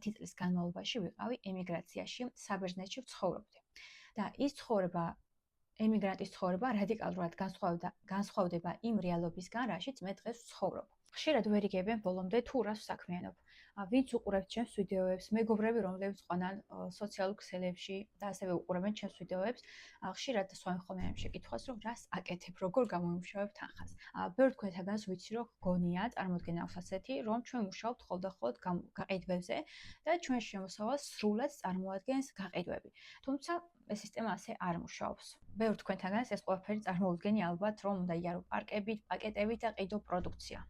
10 წლის განმავლობაში ვიყავი ემიგრაციაში, საბერძნეთში ვცხოვრობდი. და ის ცხოვრება, ემიგრანტის ცხოვრება რადიკალურად განსხვავდება იმ რეალობისგან, რაშიც მე დღეს ვცხოვრობ. ხშირად ვერ იგებენ ბოლომდე თუ რას ვსაქმიანობ. ვინც უყურებთ ჩემს ვიდეოებს, მეგობრები, რომლებიც ყვანან სოციალურ ქსელებში და ასევე უყურებენ ჩემს ვიდეოებს, ხშირად სხვაენ ხოლმე ამ შეკითხვას, რომ რას აკეთებ, როგორ გამომუშავებ თანხას. ბევრ თქვენთაგანს ვიცი, რომ გონია, წარმოდგენა აქვს ასეთი, რომ ჩვენ მუშაობთ ხოლმე გაყიდვებზე და ჩვენ შემოსავალს სრულად წარმოადგენს გაყიდვები. თუმცა ეს სისტემა ასე არ მუშაობს. ბევრ თქვენთაგანს ეს ყველაფერი წარმოუდგენი ალბათ, რომ უნდა იარო პარკებით, პაკეტებით და ყიდო პროდუქცია.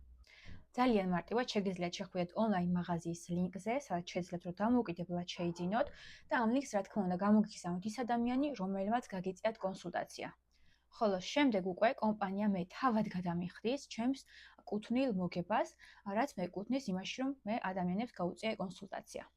ძალიან მარტივად შეგიძლიათ შეხვიდეთ ონლაინ მაღაზიის ლინკზე, სადაც შეძლებთ რომ დამოუკიდებლად შეიძინოთ და ამ ლინკს რა თქმა უნდა გამოგიგზავნოთ ის ადამიანი, რომელმაც გაგიწიათ კონსულტაცია. ხოლო შემდეგ უკვე კომპანია მე თავად გადამიხდის ჩემს კუთვნილ მოგებას, რაც მეკუთვნის იმაში, რომ მე ადამიანებს გავუწიე კონსულტაცია.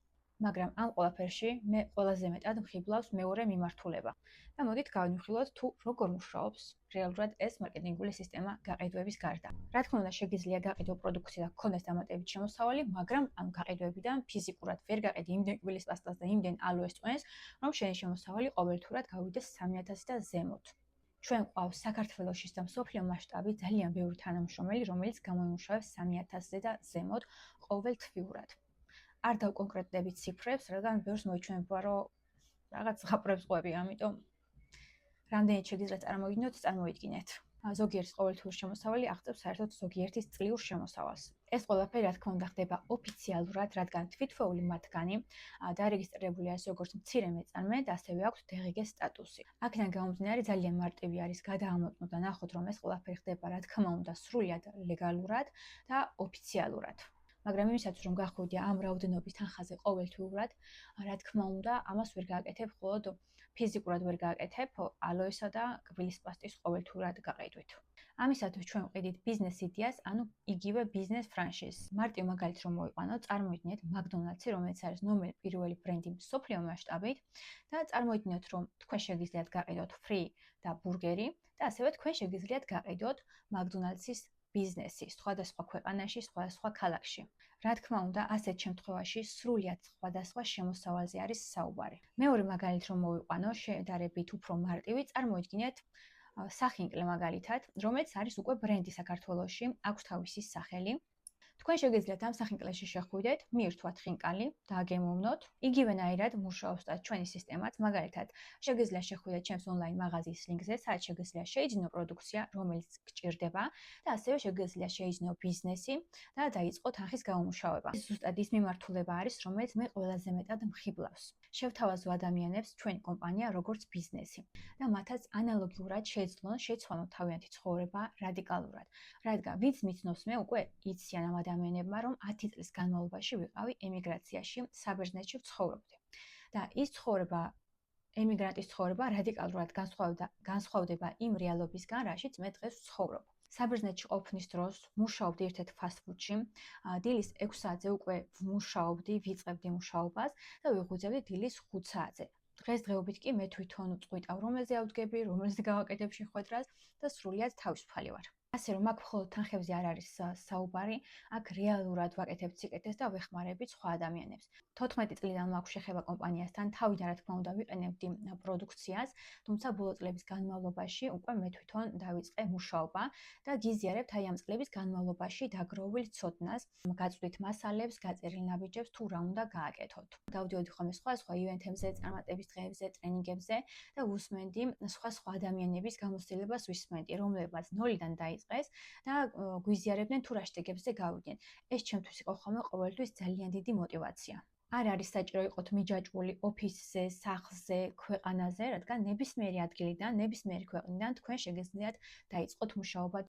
მაგრამ ამ ყველაფერში მე ყველაზე მეტად მხიბლავს მეორე მიმართულება. და მოდით გავიმხილოთ თუ როგორ მუშაობს რეალურად ეს მარკეტინგული სისტემა გაყიდვების გარდა. რა თქმა უნდა, შეგიძლია გაყიდო პროდუქცია და გქონდეს დამატებით შემოსავალი, მაგრამ ამ გაყიდვებიდან ფიზიკურად ვერ გაყიდი იმდენ კბილის პასტას და იმდენ ალოეს წვენს, რომ შენი შემოსავალი ყოველთურად გავიდეს 3000 და ზემოთ. ჩვენ ყავს საქართველოში და მსოფლიო მასშტაბით ძალიან ბევრი თანამშრომელი, რომელიც გამოიმუშავებს 3000-ზე და ზემოთ ყოველთვიურად. არ დავკონკრეტდებით ციფრებს, რადგან ბევრს მოიჩვენება, რომ რაღაც ზღაპრებს ყვები, ამიტომ რამდენიც შეგიძლიათ წარმოვიდგინოთ, წარმოიდგინეთ. ზოგიერთის ყოველთვიური შემოსავალი აღწევს საერთოდ ზოგიერთის წლიურ შემოსავალს. ეს ყველაფერი, რა თქმა უნდა, ხდება ოფიციალურად, რადგან თვითფეული მათგანი დარეგისტრირებული არის როგორც მცირე მეწარმე და ასევე აქვთ DGG სტატუსი. აქედან გამომდინარე ძალიან მარტივი არის გადაამოწმოთ და ნახოთ, რომ ეს ყველაფერი ხდება, რა თქმა უნდა, სრულიად ლეგალურად და ოფიციალურად. მაგრამ იმისაც რომ გახვიდე ამ რაოდენობის თანხაზე ყოველთვიურად, რა თქმა უნდა, ამას ვერ გააკეთებ მხოლოდ ფიზიკურად ვერ გააკეთებ ალოესა და კბილის პასტის ყოველთვიურად გაყიდვით. ამისათვის ჩვენ ვყიდით ბიზნეს იდეას, ანუ იგივე ბიზნეს ფრანშიზს. მარტივ მაგალითს რომ მოვიყვანოთ, წარმოიდგინეთ McDonald's-ი, რომელიც არის ნომერ პირველი ბრენდი მსოფლიო მასშტაბით და წარმოიდგინოთ, რომ თქვენ შეგიძლიათ გაყიდოთ free და ბურგერი და ასევე თქვენ შეგიძლიათ გაყიდოთ McDonald's-ის ბიზნესი სხვადასხვა ქვეყანაში, სხვადასხვა ქალაქში. რა თქმა უნდა, ასეთ შემთხვევაში სრულიად სხვადასხვა შემოსავალზე არის საუბარი. მეორე მაგალითს რომ მოვიყვანო, შედარებით უფრო მარტივი, წარმოიდგინეთ სახინკლე მაგალითად, რომელიც არის უკვე ბრენდი საქართველოში, აქვს თავისი სახელი. თქვენ შეგიძლიათ ამ სახინკლეში შეხვიდეთ, მიირთვათ ხინკალი და აგემოვნოთ. იგივენაირად მუშაობს და ჩვენი სისტემაც, მაგალითად, შეგიძლიათ შეხვიდეთ ჩემს ონლაინ მაღაზიის ლინკზე, სადაც შეგიძლიათ შეიძინო პროდუქცია, რომელიც გჭირდება და ასევე შეგიძლიათ შეიძინო ბიზნესი და დაიწყო თანხის გამომუშავება. ეს ზუსტად ის მიმართულება არის, რომელიც მე ყველაზე მეტად მხიბლავს. შევთავაზო ადამიანებს ჩვენი კომპანია როგორც ბიზნესი და მათაც ანალოგიურად შეეძლონ შეცვალონ თავიანთი ცხოვრება რადიკალურად. რადგან ვინც მიცნობს მე უკვე იციან ამ ადამიანებმა, რომ 10 წლის განმავლობაში ვიყავი ემიგრაციაში, საბერძნეთში ვცხოვრობდი. და ის ცხოვრება, ემიგრანტის ცხოვრება რადიკალურად განსხვავდება იმ რეალობისგან, რაშიც მე დღეს ვცხოვრობ. საბერძნეთში ყოფნის დროს მუშაობდი ერთ-ერთ ფასტ-ფუდში, დილის 6 საათზე უკვე ვმუშაობდი, ვიწყებდი მუშაობას და ვიღვიძებდი დილის 5 საათზე. დღესდღეობით კი მე თვითონ წყვიტავ, რომელზე ავდგები, რომელზე გავაკეთებ შეხვედრას და სრულიად თავისუფალი ვარ. ასე რომ აქ მხოლოდ თანხებზე არ არის საუბარი, აქ რეალურად ვაკეთებ სიკეთეს და ვეხმარებით სხვა ადამიანებს. 14 წლიდან მაქვს შეხება კომპანიასთან, თავიდან რა თქმა უნდა ვიყენებდი პროდუქციას, თუმცა ბოლო წლების განმავლობაში უკვე მე თვითონ დავიწყე მუშაობა და გიზიარებთ აი ამ წლების განმავლობაში დაგროვილ ცოდნას, გაწვდით მასალებს, გაწერილ ნაბიჯებს თუ რა უნდა გააკეთოთ. დავდიოდი ხოლმე სხვა ივენთებზე, წარმატების დღეებზე, ტრენინგებზე და ვუსმენდი სხვა ადამიანების გამოცდილებას ვისმენდი, რომლებმაც ნოლიდან დაიწყეს და გვიზიარებდნენ თუ რა შედეგებზე გავიდნენ. ეს ჩემთვის იყო ხოლმე ყოველთვის ძალიან დიდი мотиваცია. არ არის საჭირო იყოთ მიჯაჭვული ოფისზე, სახლზე, ქვეყანაზე, რადგან ნებისმიერი ადგილიდან, ნებისმიერი ქვეყნიდან თქვენ შეგიძლიათ დაიწყოთ მუშაობა